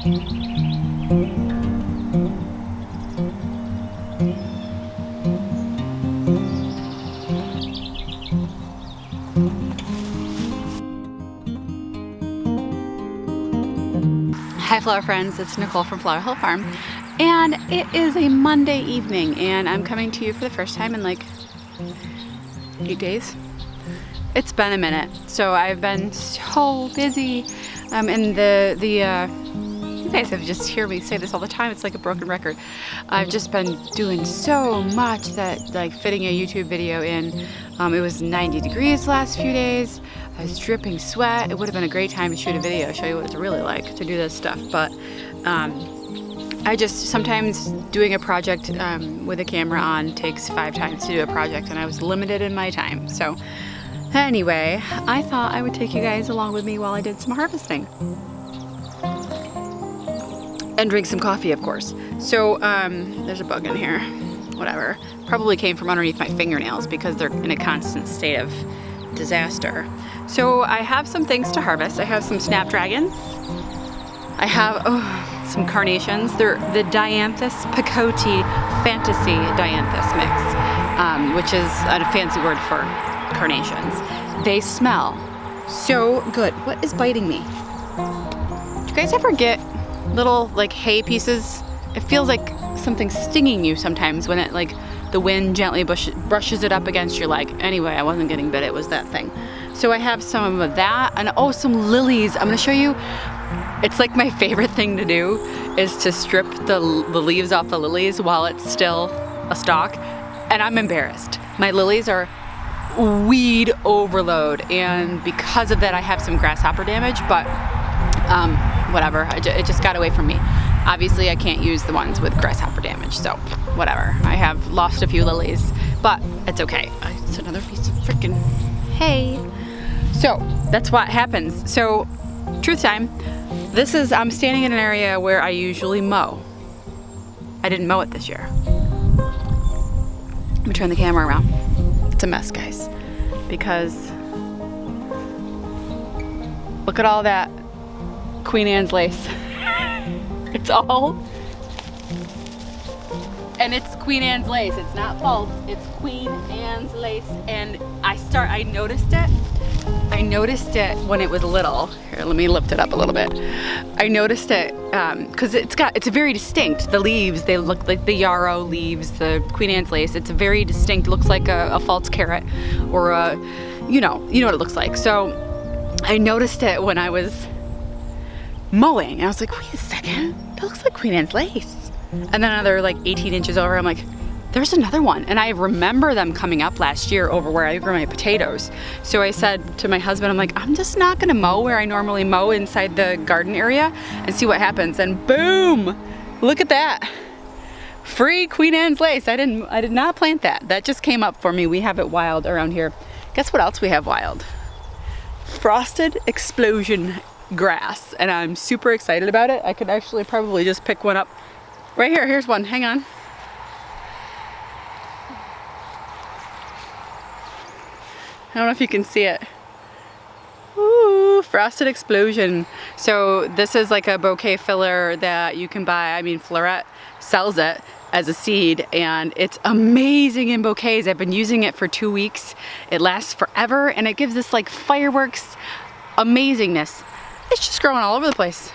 Hi flower friends, it's Nicole from Flower Hill Farm, and it is a Monday evening and I'm coming to you for the first time in like 8 days. It's been a minute, so I've been so busy, and you guys have just heard me say this all the time, it's like a broken record. I've just been doing so much that like fitting a YouTube video in, it was 90 degrees the last few days. I was dripping sweat. It would have been a great time to shoot a video, show you what it's really like to do this stuff. But I just, sometimes doing a project with a camera on takes 5 times to do a project, and I was limited in my time. So anyway, I thought I would take you guys along with me while I did some harvesting. And drink some coffee, of course. So there's a bug in here, whatever. Probably came from underneath my fingernails because they're in a constant state of disaster. So I have some things to harvest. I have some snapdragons. I have some carnations. They're the Dianthus picote fantasy Dianthus mix, which is a fancy word for carnations. They smell so good. What is biting me? Do you guys ever get little like hay pieces? It feels like something's stinging you sometimes when it like the wind gently brushes it up against your leg. Anyway, I wasn't getting bit, it was that thing. So I have some of that, and some lilies. I'm gonna show you. It's like my favorite thing to do is to strip the leaves off the lilies while it's still a stalk, and I'm embarrassed. My lilies are weed overload, and because of that I have some grasshopper damage, but whatever, it just got away from me. Obviously I can't use the ones with grasshopper damage, so whatever. I have lost a few lilies, but it's okay. It's another piece of freaking hay. So that's what happens. So truth time, I'm standing in an area where I usually mow. I didn't mow it this year. Let me turn the camera around. It's a mess, guys, because look at all that Queen Anne's lace. It's all, and it's Queen Anne's lace. It's not false, it's Queen Anne's lace. And I noticed it when it was little. Here, let me lift it up a little bit. I noticed it because it's very distinct. The leaves, they look like the yarrow leaves, the Queen Anne's lace. It's very distinct, looks like a false carrot, or you know what it looks like. So I noticed it when I was mowing, and I was like, wait a second, that looks like Queen Anne's lace. And then another like 18 inches over, I'm like, there's another one. And I remember them coming up last year over where I grew my potatoes. So I said to my husband, I'm like, I'm just not gonna mow where I normally mow inside the garden area and see what happens. And boom, look at that. Free Queen Anne's lace. I did not plant that. That just came up for me. We have it wild around here. Guess what else we have wild? Frosted explosion grass, and I'm super excited about it. I could actually probably just pick one up right here. Here's one, hang on. I don't know if you can see it. Ooh, frosted explosion. So this is like a bouquet filler that you can buy. I mean, Florist sells it as a seed, and it's amazing in bouquets. I've been using it for 2 weeks. It lasts forever, and it gives this like fireworks amazingness. It's just growing all over the place.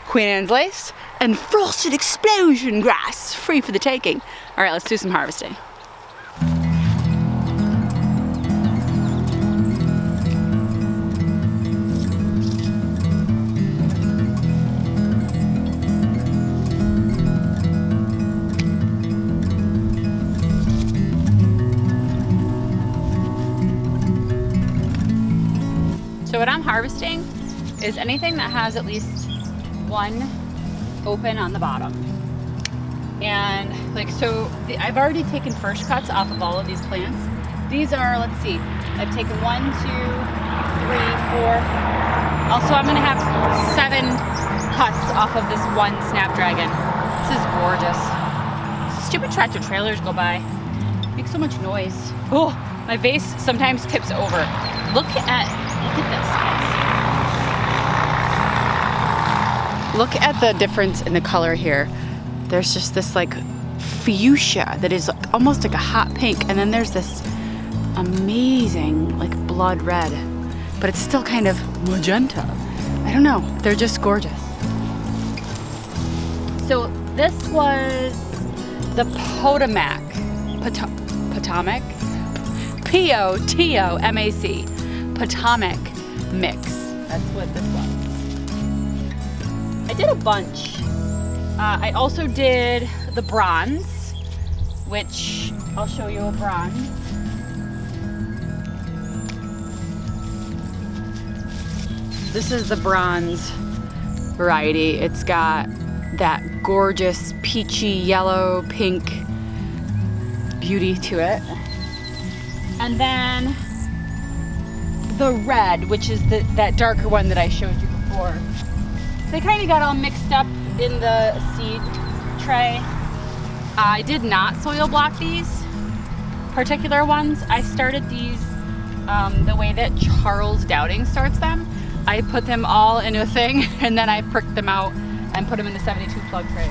Queen Anne's lace and frosted explosion grass, free for the taking. All right, let's do some harvesting. So what I'm harvesting is anything that has at least one open on the bottom. And like, so I've already taken first cuts off of all of these plants. These are, let's see, I've taken 1, 2, 3, 4. Also, I'm gonna have 7 cuts off of this one Snapdragon. This is gorgeous. Stupid tractor trailers go by. Make so much noise. Oh, my vase sometimes tips over. Look at this, guys. look at the difference in the color here. There's just this like fuchsia that is like, almost like a hot pink, and then there's this amazing like blood red, but it's still kind of magenta. I don't know, they're just gorgeous. So this was the Potomac, P-O-T-O-M-A-C, Potomac mix. That's what this was. I did a bunch. I also did the bronze, which I'll show you a bronze. This is the bronze variety. It's got that gorgeous peachy yellow pink beauty to it. And then the red, which is that darker one that I showed you before. They kind of got all mixed up in the seed tray. I did not soil block these particular ones. I started these the way that Charles Dowding starts them. I put them all into a thing and then I pricked them out and put them in the 72 plug trays.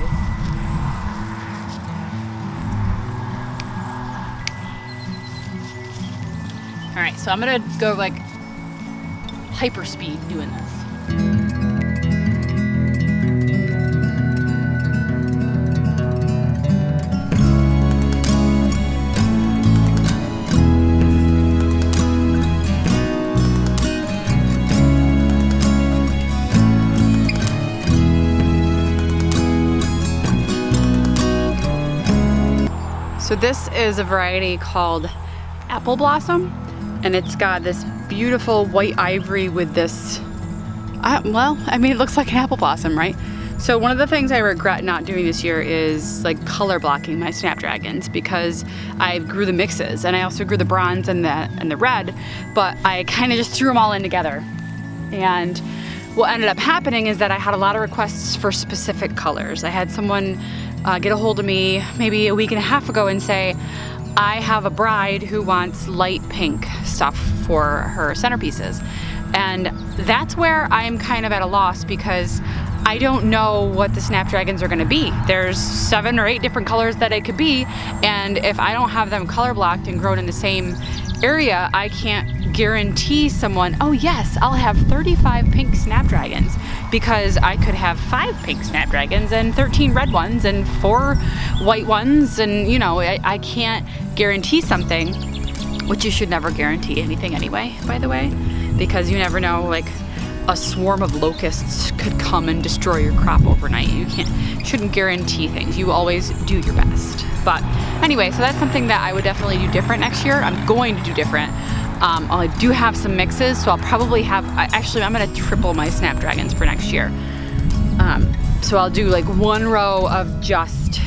All right, so I'm gonna go like hyper speed doing this. So this is a variety called Apple Blossom, and it's got this beautiful white ivory with this, well, I mean, it looks like an apple blossom, right? So one of the things I regret not doing this year is like color blocking my Snapdragons, because I grew the mixes and I also grew the bronze and the red, but I kind of just threw them all in together. And what ended up happening is that I had a lot of requests for specific colors. I had someone get a hold of me maybe a week and a half ago and say, I have a bride who wants light pink stuff for her centerpieces. And that's where I'm kind of at a loss, because I don't know what the Snapdragons are gonna be. There's 7 or 8 different colors that it could be, and if I don't have them color blocked and grown in the same area, I can't guarantee someone, oh yes, I'll have 35 pink Snapdragons, because I could have 5 pink Snapdragons and 13 red ones and 4 white ones, and you know, I can't guarantee something, which you should never guarantee anything anyway, by the way, because you never know, like a swarm of locusts could come and destroy your crop overnight. You shouldn't guarantee things. You always do your best. But anyway, so that's something that I would definitely do different next year. I'm going to do different. I do have some mixes, so I'll probably have, actually I'm gonna triple my Snapdragons for next year. So I'll do like 1 row of just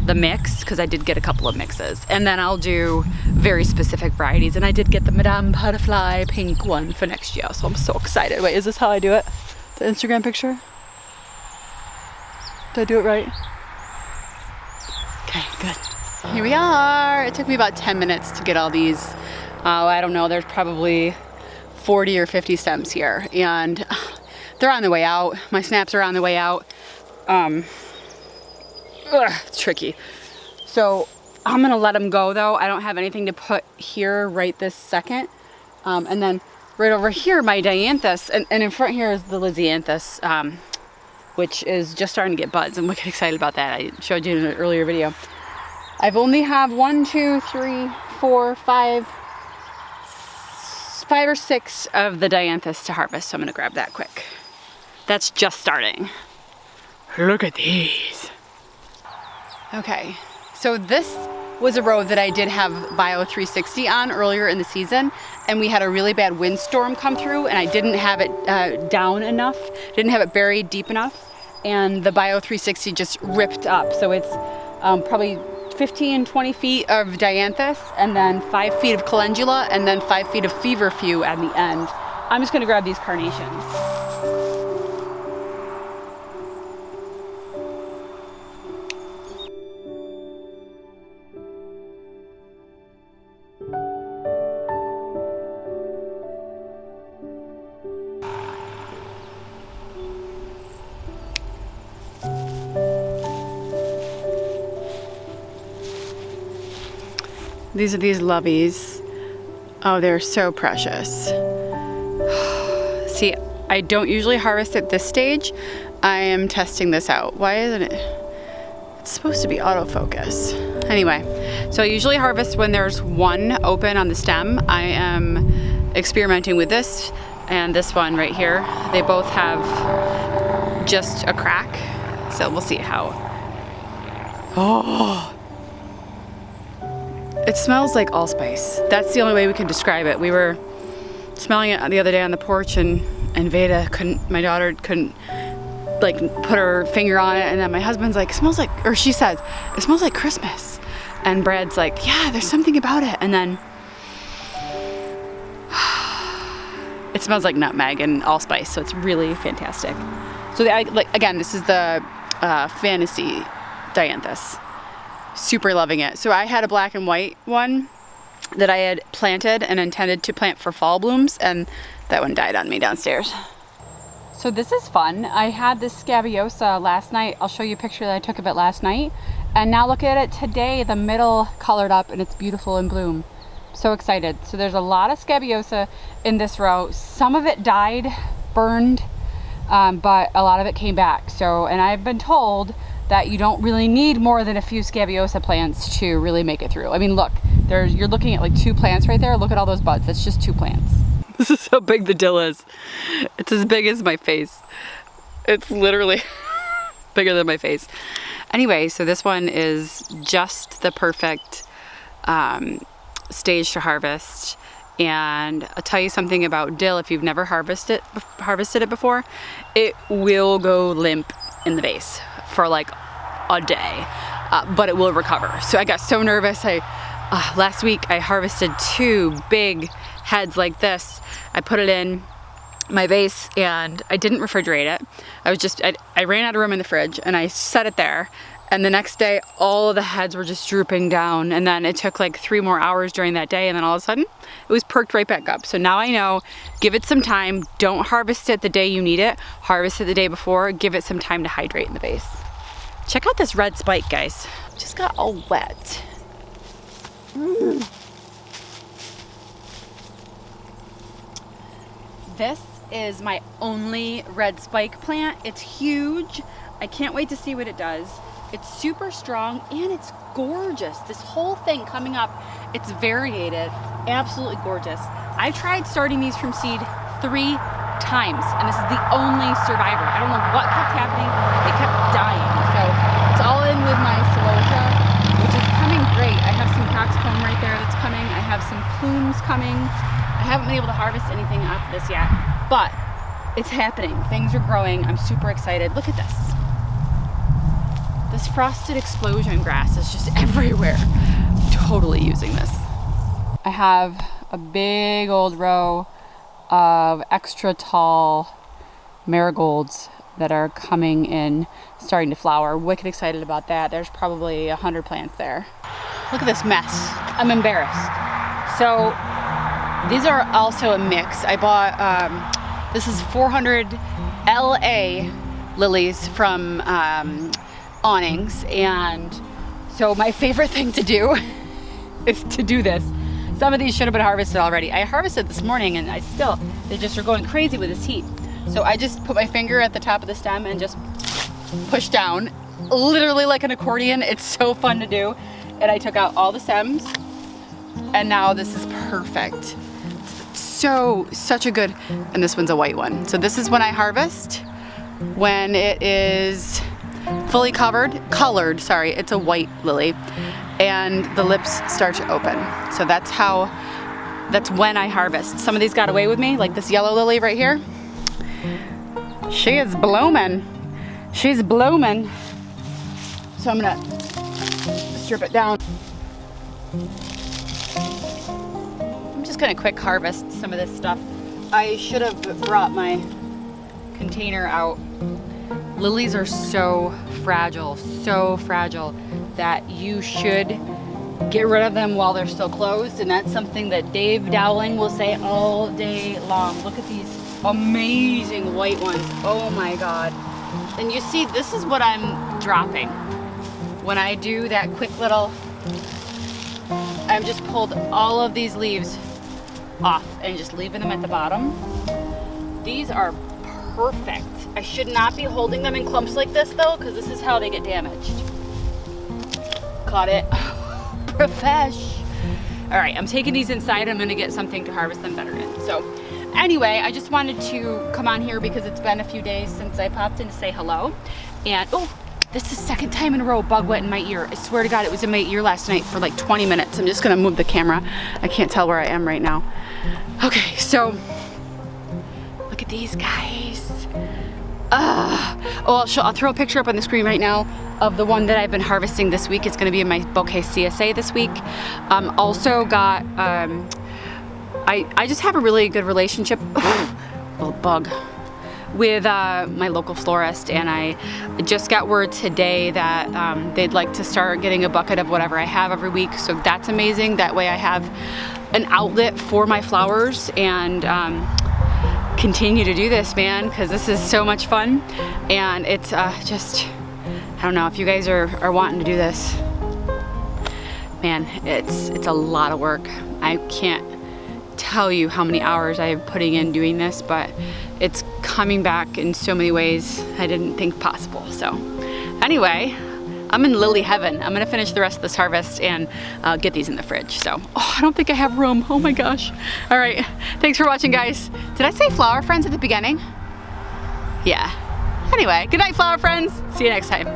the mix, because I did get a couple of mixes, and then I'll do very specific varieties, and I did get the Madame Butterfly pink one for next year, so I'm so excited. Wait, is this how I do it? The Instagram picture? Did I do it right? Okay, good. Here we are. It took me about 10 minutes to get all these. I don't know, there's probably 40 or 50 stems here, and they're on the way out. My snaps are on the way out. It's tricky. So I'm gonna let them go though. I don't have anything to put here right this second. And then right over here, my Dianthus, and in front here is the Dianthus, which is just starting to get buds. I'm wicked excited about that. I showed you in an earlier video. I've only have 1, 2, 3, 4, 5 or 6 of the Dianthus to harvest, so I'm gonna grab that quick. That's just starting. Look at these. Okay, so this was a row that I did have Bio 360 on earlier in the season, and we had a really bad windstorm come through, and I didn't have it down enough, didn't have it buried deep enough, and the Bio 360 just ripped up. So it's probably 15, 20 feet of Dianthus, and then 5 feet of calendula, and then 5 feet of feverfew at the end. I'm just gonna grab these carnations. These are these lovies. Oh, they're so precious. See, I don't usually harvest at this stage. I am testing this out. Why isn't it? It's supposed to be autofocus. Anyway, so I usually harvest when there's one open on the stem. I am experimenting with this and this one right here. They both have just a crack. So we'll see how. Oh, it smells like allspice. That's the only way we can describe it. We were smelling it the other day on the porch and Veda my daughter couldn't like put her finger on it, and then my husband's like, it smells like, or she says, it smells like Christmas. And Brad's like, yeah, there's something about it. And then it smells like nutmeg and allspice, so it's really fantastic. So again, this is the Fantasy Dianthus. Super loving it. So I had a black and white one that I had planted and intended to plant for fall blooms, and that one died on me downstairs. So this is fun. I had this scabiosa last night. I'll show you a picture that I took of it last night. And now look at it today, the middle colored up and it's beautiful in bloom. So excited. So there's a lot of scabiosa in this row. Some of it died, burned, but a lot of it came back. So, and I've been told that you don't really need more than a few scabiosa plants to really make it through. I mean, look, you're looking at like 2 plants right there. Look at all those buds. That's just 2 plants. This is how big the dill is. It's as big as my face. It's literally bigger than my face. Anyway, so this one is just the perfect stage to harvest. And I'll tell you something about dill. If you've never harvested it before, it will go limp in the vase for like a day, but it will recover. So I got so nervous. Last week I harvested 2 big heads like this. I put it in my vase and I didn't refrigerate it. I ran out of room in the fridge and I set it there. And the next day, all of the heads were just drooping down. And then it took like 3 more hours during that day. And then all of a sudden, it was perked right back up. So now I know, give it some time. Don't harvest it the day you need it. Harvest it the day before. Give it some time to hydrate in the vase. Check out this red spike, guys. Just got all wet. This is my only red spike plant. It's huge. I can't wait to see what it does. It's super strong and it's gorgeous. This whole thing coming up, it's variegated, absolutely gorgeous. I tried starting these from seed 3 times and this is the only survivor. I don't know what kept happening. They kept dying. So it's all in with my Celosia, which is coming great. I have some coxcomb right there that's coming. I have some plumes coming. I haven't been able to harvest anything off of this yet, but it's happening. Things are growing. I'm super excited. Look at this. This frosted explosion grass is just everywhere. I'm totally using this. I have a big old row of extra tall marigolds that are coming in, starting to flower. Wicked excited about that. There's probably 100 plants there. Look at this mess. I'm embarrassed. So these are also a mix. I bought, this is 400 LA lilies from awnings, and so my favorite thing to do is to do this. Some of these should have been harvested already. I harvested this morning and they just are going crazy with this heat. So I just put my finger at the top of the stem and just push down, literally like an accordion. It's so fun to do. And I took out all the stems and now this is perfect. Such a good, and this one's a white one. So this is when I harvest, when it is fully colored, sorry, it's a white lily, and the lips start to open. So that's when I harvest. Some of these got away with me, like this yellow lily right here. She is blooming. She's blooming. So I'm gonna strip it down. I'm just gonna quick harvest some of this stuff. I should have brought my container out. Lilies are so fragile that you should get rid of them while they're still closed, and that's something that Dave Dowling will say all day long. Look at these amazing white ones. Oh my God. And you see, this is what I'm dropping when I do that quick little I've just pulled all of these leaves off and just leaving them at the bottom. These are perfect. I should not be holding them in clumps like this though, because this is how they get damaged. Caught it. Profesh. All right, I'm taking these inside. I'm gonna get something to harvest them better in. So anyway, I just wanted to come on here because it's been a few days since I popped in to say hello. And oh, this is the second time in a row bug went in my ear. I swear to God, it was in my ear last night for like 20 minutes. I'm just gonna move the camera. I can't tell where I am right now. Okay, so look at these guys. I'll throw a picture up on the screen right now of the one that I've been harvesting this week. It's gonna be in my bouquet CSA this week. Also got, I just have a really good relationship, little bug, with my local florist, and I just got word today that they'd like to start getting a bucket of whatever I have every week, so that's amazing. That way I have an outlet for my flowers and continue to do this, man, because this is so much fun. And it's just, I don't know, if you guys are wanting to do this, man, it's a lot of work. I can't tell you how many hours I am putting in doing this, but it's coming back in so many ways I didn't think possible. So anyway, I'm in lily heaven. I'm gonna finish the rest of this harvest and get these in the fridge. So, oh, I don't think I have room. Oh my gosh. All right, thanks for watching, guys. Did I say flower friends at the beginning? Yeah. Anyway, good night, flower friends. See you next time.